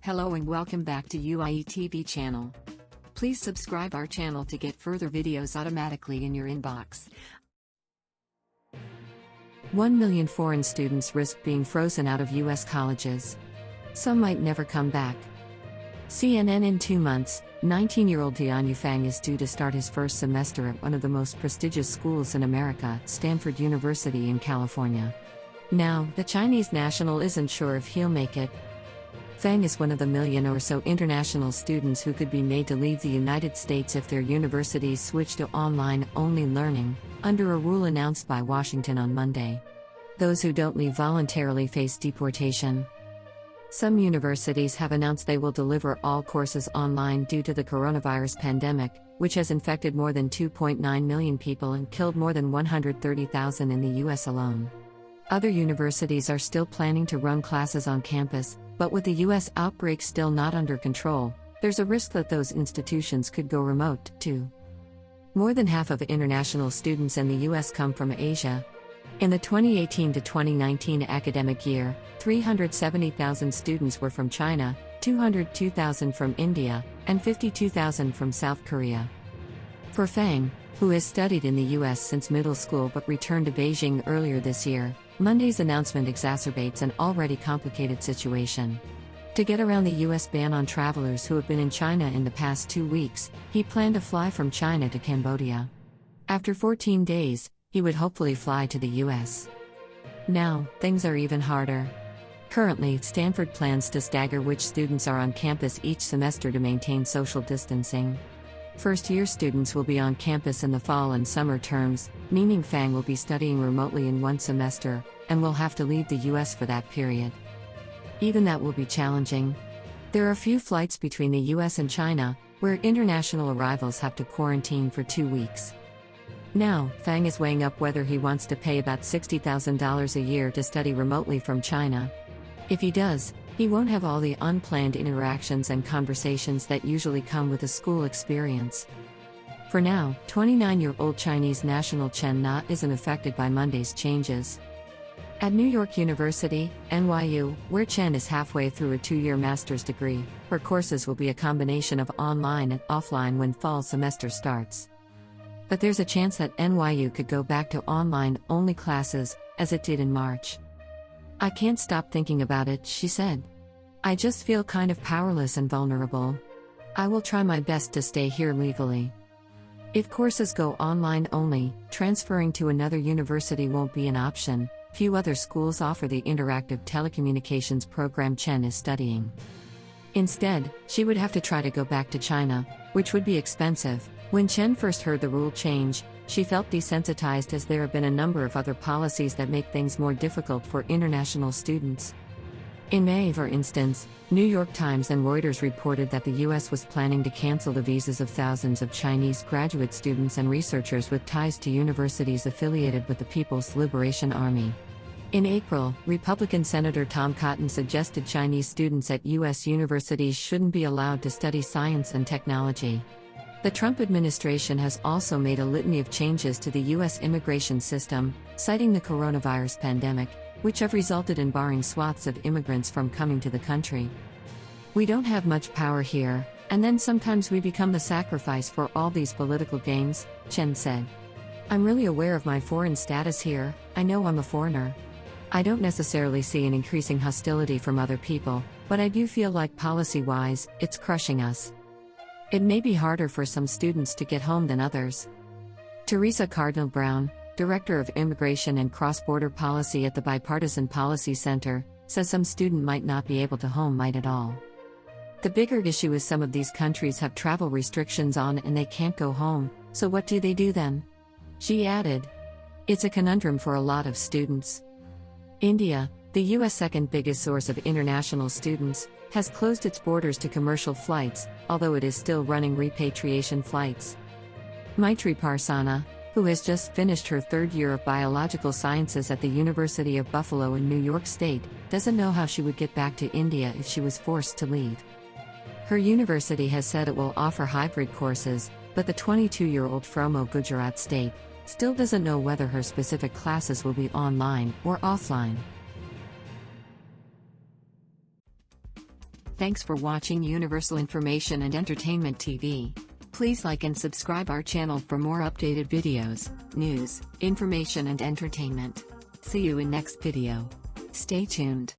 Hello and welcome back to UIE TV channel. Please subscribe our channel to get further videos automatically in your inbox. 1 million foreign students risk being frozen out of US colleges. Some might never come back. CNN in 2 months, 19-year-old Tianyu Fang is due to start his first semester at one of the most prestigious schools in America, Stanford University in California. Now, the Chinese national isn't sure if he'll make it. Fang is one of the million or so international students who could be made to leave the United States if their universities switch to online-only learning, under a rule announced by Washington on Monday. Those who don't leave voluntarily face deportation. Some universities have announced they will deliver all courses online due to the coronavirus pandemic, which has infected more than 2.9 million people and killed more than 130,000 in the US alone. Other universities are still planning to run classes on campus, but with the US outbreak still not under control, there's a risk that those institutions could go remote, too. More than half of international students in the US come from Asia. In the 2018 to 2019 academic year, 370,000 students were from China, 202,000 from India, and 52,000 from South Korea. For Fang, who has studied in the US since middle school but returned to Beijing earlier this year, Monday's announcement exacerbates an already complicated situation. To get around the US ban on travelers who have been in China in the past 2 weeks, he planned to fly from China to Cambodia. After 14 days, he would hopefully fly to the US. Now, things are even harder. Currently, Stanford plans to stagger which students are on campus each semester to maintain social distancing. First-year students will be on campus in the fall and summer terms, meaning Fang will be studying remotely in one semester, and will have to leave the US for that period. Even that will be challenging. There are few flights between the US and China, where international arrivals have to quarantine for 2 weeks. Now, Fang is weighing up whether he wants to pay about $60,000 a year to study remotely from China. If he does, he won't have all the unplanned interactions and conversations that usually come with a school experience. For now, 29-year-old Chinese national Chen Na isn't affected by Monday's changes. At New York University, NYU, where Chen is halfway through a 2-year master's degree, her courses will be a combination of online and offline when fall semester starts. But there's a chance that NYU could go back to online-only classes, as it did in March. "I can't stop thinking about it," she said. "I just feel kind of powerless and vulnerable. I will try my best to stay here legally. If courses go online only, transferring to another university won't be an option. Few other schools offer the interactive telecommunications program Chen is studying. Instead, she would have to try to go back to China, which would be expensive." When Chen first heard the rule change, she felt desensitized as there have been a number of other policies that make things more difficult for international students. In May, for instance, New York Times and Reuters reported that the US was planning to cancel the visas of thousands of Chinese graduate students and researchers with ties to universities affiliated with the People's Liberation Army. In April, Republican Senator Tom Cotton suggested Chinese students at US universities shouldn't be allowed to study science and technology. The Trump administration has also made a litany of changes to the U.S. immigration system, citing the coronavirus pandemic, which have resulted in barring swaths of immigrants from coming to the country. "We don't have much power here, and then sometimes we become the sacrifice for all these political games," Chen said. "I'm really aware of my foreign status here. I know I'm a foreigner. I don't necessarily see an increasing hostility from other people, but I do feel like policy-wise, it's crushing us. It may be harder for some students to get home than others." Teresa Cardinal Brown, Director of Immigration and Cross-Border Policy at the Bipartisan Policy Center, says some students might not be able to home might at all. "The bigger issue is some of these countries have travel restrictions on and they can't go home, so what do they do then?" She added. "It's a conundrum for a lot of students." India, the U.S. second biggest source of international students, has closed its borders to commercial flights, although it is still running repatriation flights. Maitri Parsana, who has just finished her 3rd year of biological sciences at the University of Buffalo in New York State, doesn't know how she would get back to India if she was forced to leave. Her university has said it will offer hybrid courses, but the 22-year-old from Gujarat State still doesn't know whether her specific classes will be online or offline. Thanks for watching Universal Information and Entertainment TV. Please like and subscribe our channel for more updated videos, news, information and entertainment. See you in next video. Stay tuned.